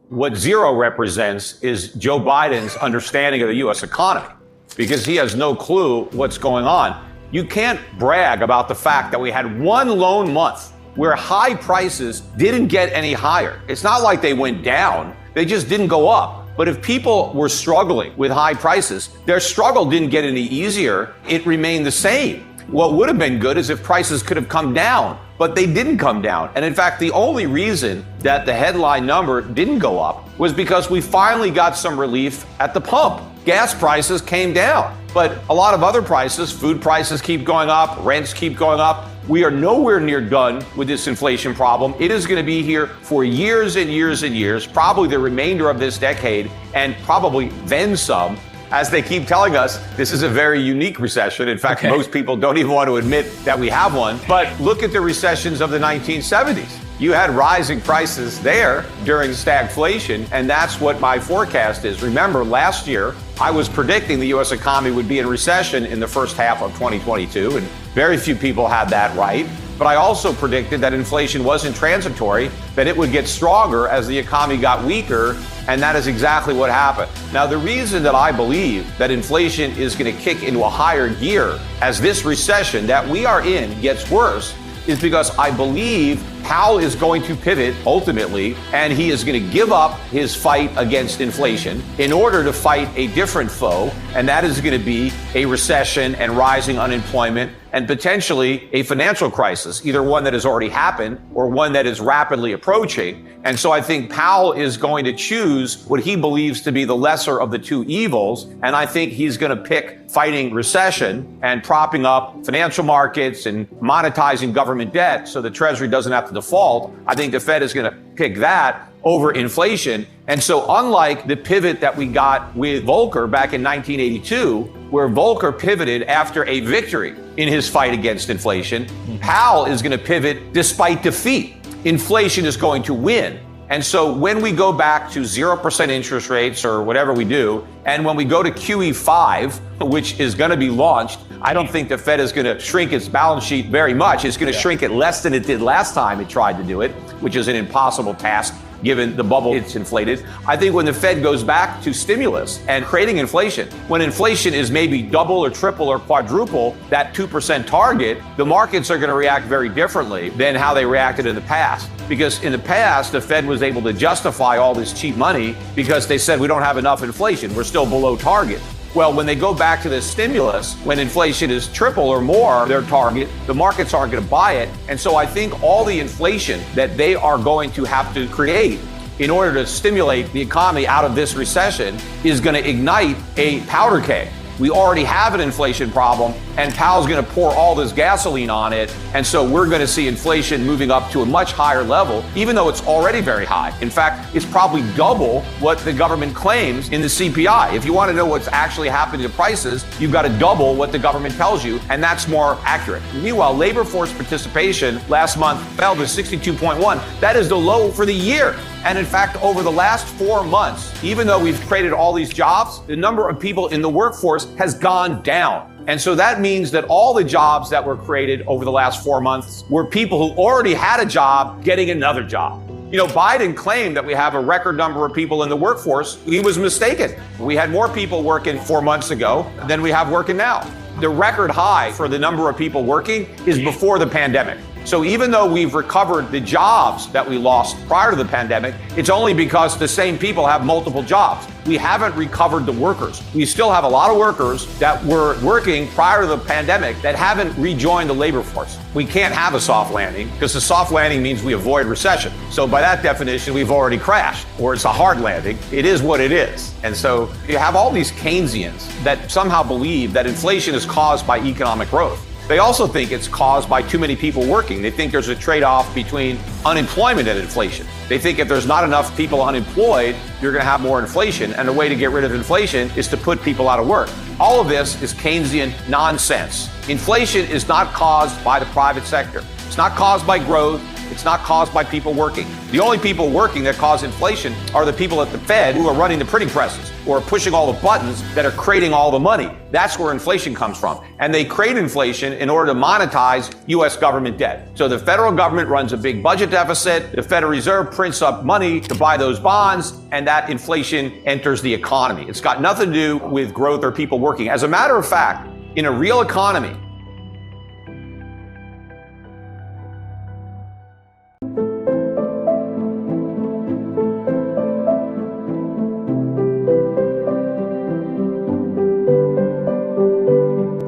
What zero represents is Joe Biden's understanding of the U.S. economy, because he has no clue what's going on. You can't brag about the fact that we had one lone month where high prices didn't get any higher. It's not like they went down. They just didn't go up. But if people were struggling with high prices, their struggle didn't get any easier. It remained the same. What would have been good is if prices could have come down, but they didn't come down. And in fact, the only reason that the headline number didn't go up was because we finally got some relief at the pump. Gas prices came down, but a lot of other prices, food prices keep going up, rents keep going up. We are nowhere near done with this inflation problem. It is going to be here for years and years and years, probably the remainder of this decade, and probably then some. As they keep telling us, this is a very unique recession. In fact, most people don't even want to admit that we have one. But look at the recessions of the 1970s. You had rising prices there during stagflation, and that's what my forecast is. Remember, last year, I was predicting the U.S. economy would be in recession in the first half of 2022, and very few people had that right. But I also predicted that inflation wasn't transitory, that it would get stronger as the economy got weaker, and that is exactly what happened. Now, the reason that I believe that inflation is going to kick into a higher gear as this recession that we are in gets worse is because I believe Powell is going to pivot ultimately, and he is going to give up his fight against inflation in order to fight a different foe, and that is going to be a recession and rising unemployment and potentially a financial crisis, either one that has already happened or one that is rapidly approaching. And so I think Powell is going to choose what he believes to be the lesser of the two evils, and I think he's going to pick fighting recession and propping up financial markets and monetizing government debt so the Treasury doesn't have to default. I think the Fed is going to pick that over inflation. And so unlike the pivot that we got with Volcker back in 1982, where Volcker pivoted after a victory in his fight against inflation, Powell is going to pivot despite defeat. Inflation is going to win. And so when we go back to 0% interest rates or whatever we do, and when we go to QE5, which is going to be launched, I don't think the Fed is going to shrink its balance sheet very much. It's going to shrink it less than it did last time it tried to do it, which is an impossible task given the bubble it's inflated. I think when the Fed goes back to stimulus and creating inflation, when inflation is maybe double or triple or quadruple that 2% target, the markets are going to react very differently than how they reacted in the past. Because in the past, the Fed was able to justify all this cheap money because they said we don't have enough inflation. We're still below target. Well, when they go back to this stimulus, when inflation is triple or more their target, the markets aren't going to buy it. And so I think all the inflation that they are going to have to create in order to stimulate the economy out of this recession is going to ignite a powder keg. We already have an inflation problem, and Powell's going to pour all this gasoline on it. And so we're going to see inflation moving up to a much higher level, even though it's already very high. In fact, it's probably double what the government claims in the CPI. If you want to know what's actually happening to prices, you've got to double what the government tells you, and that's more accurate. Meanwhile, labor force participation last month fell to 62.1. That is the low for the year. And in fact, over the last 4 months, even though we've created all these jobs, the number of people in the workforce has gone down. And so that means that all the jobs that were created over the last 4 months were people who already had a job getting another job. You know, Biden claimed that we have a record number of people in the workforce. He was mistaken. We had more people working 4 months ago than we have working now. The record high for the number of people working is before the pandemic. So even though we've recovered the jobs that we lost prior to the pandemic, it's only because the same people have multiple jobs. We haven't recovered the workers. We still have a lot of workers that were working prior to the pandemic that haven't rejoined the labor force. We can't have a soft landing because a soft landing means we avoid recession. So by that definition, we've already crashed, or it's a hard landing. It is what it is. And so you have all these Keynesians that somehow believe that inflation is caused by economic growth. They also think it's caused by too many people working. They think there's a trade-off between unemployment and inflation. They think if there's not enough people unemployed, you're going to have more inflation. And the way to get rid of inflation is to put people out of work. All of this is Keynesian nonsense. Inflation is not caused by the private sector. It's not caused by growth. It's It's not caused by people working. The only people working that cause inflation are the people at the Fed who are running the printing presses, or are pushing all the buttons that are creating all the money. That's where inflation comes from. And they create inflation in order to monetize U.S. government debt. So the federal government runs a big budget deficit, the Federal Reserve prints up money to buy those bonds, and that inflation enters the economy. It's got nothing to do with growth or people working. As a matter of fact, in a real economy,